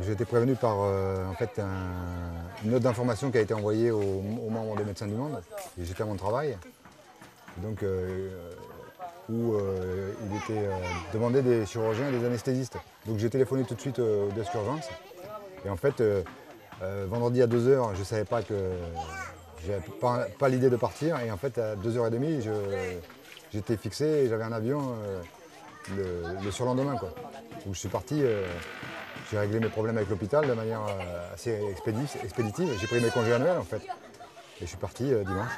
J'ai été prévenu par une note d'information qui a été envoyée aux membres des Médecins du Monde. Et j'étais à mon travail, donc, où il était demandé des chirurgiens et des anesthésistes. Donc j'ai téléphoné tout de suite au desk urgence. Et en fait, vendredi à 2 h, je ne savais pas que j'avais pas l'idée de partir. Et en fait, à 2 h 30, j'étais fixé et j'avais un avion le surlendemain, quoi. Donc je suis parti. J'ai réglé mes problèmes avec l'hôpital de manière assez expéditive. J'ai pris mes congés annuels en fait. Et je suis parti dimanche.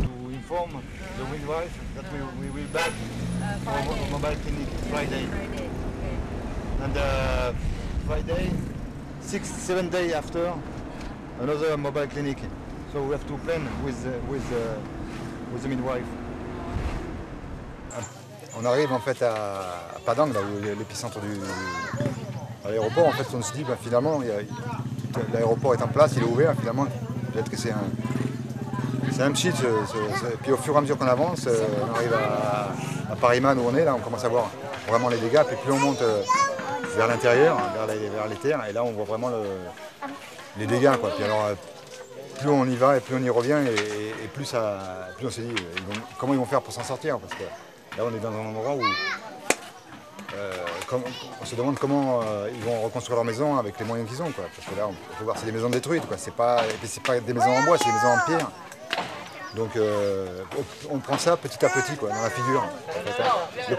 To inform the midwife that we will back our mobile clinic Friday. And Friday, 6-7 days after, another mobile clinic. So we have to plan with the midwife. On arrive en fait à Padang, là où est l'épicentre à l'aéroport. En fait, on se dit finalement, l'aéroport est en place, il est ouvert. Finalement, peut-être que c'est un pchit. Puis au fur et à mesure qu'on avance, on arrive à Pariman où on est, là, on commence à voir vraiment les dégâts. Puis plus on monte vers l'intérieur, vers les terres, et là on voit vraiment les dégâts, quoi. Puis alors, plus on y va et plus on y revient, et plus on se dit comment ils vont faire pour s'en sortir, parce que là on est dans un endroit où on se demande comment ils vont reconstruire leur maison avec les moyens qu'ils ont, quoi. Parce que là on peut voir c'est des maisons détruites, quoi. Et puis c'est pas des maisons en bois, c'est des maisons en pierre. Donc on prend ça petit à petit, quoi, dans la figure. En fait, hein. Le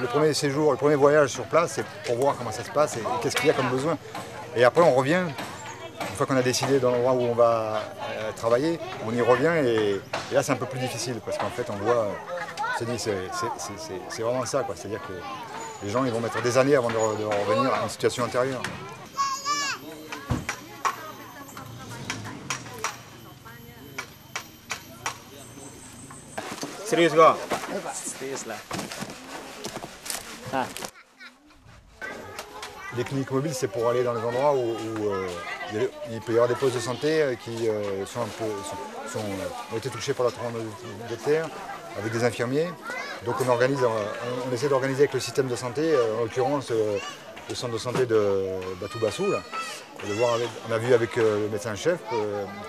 premier séjour, le premier voyage sur place, c'est pour voir comment ça se passe et qu'est-ce qu'il y a comme besoin. Et après on revient, une fois qu'on a décidé dans l'endroit où on va travailler, on y revient et là c'est un peu plus difficile parce qu'en fait on voit, on se dit c'est vraiment ça, quoi. C'est-à-dire que les gens ils vont mettre des années avant de revenir à une situation antérieure. Serius kok? Serius lah. Ah. Les cliniques mobiles, c'est pour aller dans les endroits où il peut y avoir des postes de santé qui ont été touchés par la tremblement de terre, avec des infirmiers. Donc on essaie d'organiser avec le système de santé, en l'occurrence le centre de santé de Batu-Bassou. On a vu avec le médecin-chef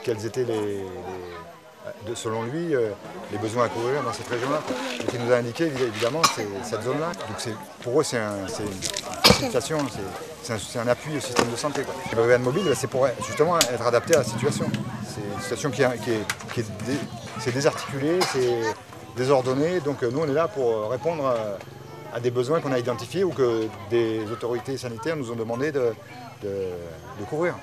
quels étaient selon lui, les besoins à couvrir dans cette région-là. Et qui nous a indiqué, évidemment, c'est cette zone-là. Donc pour eux, c'est une facilitation, c'est un appui au système de santé, quoi. Le brigade mobile, c'est pour justement être adapté à la situation. C'est une situation qui est désarticulée, c'est désordonné. Donc nous, on est là pour répondre à des besoins qu'on a identifiés ou que des autorités sanitaires nous ont demandé de couvrir.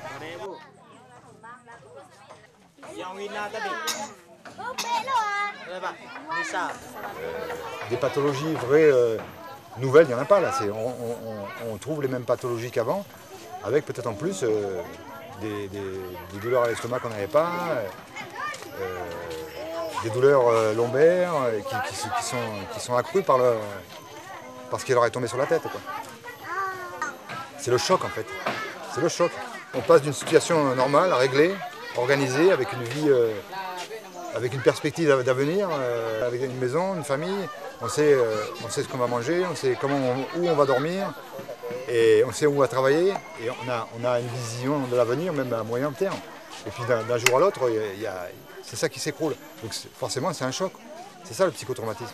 Des pathologies vraies, nouvelles, il n'y en a pas là. On trouve les mêmes pathologies qu'avant, avec peut-être en plus des douleurs à l'estomac qu'on n'avait pas, des douleurs lombaires qui sont accrues par ce qui leur est tombé sur la tête, quoi. C'est le choc en fait. C'est le choc. On passe d'une situation normale, réglée, organisée, avec une vie, avec une perspective d'avenir, avec une maison, une famille. On sait ce qu'on va manger, on sait où on va dormir, et on sait où on va travailler. Et on a une vision de l'avenir, même à moyen terme. Et puis d'un jour à l'autre, c'est ça qui s'écroule. Donc forcément, c'est un choc. C'est ça le psychotraumatisme.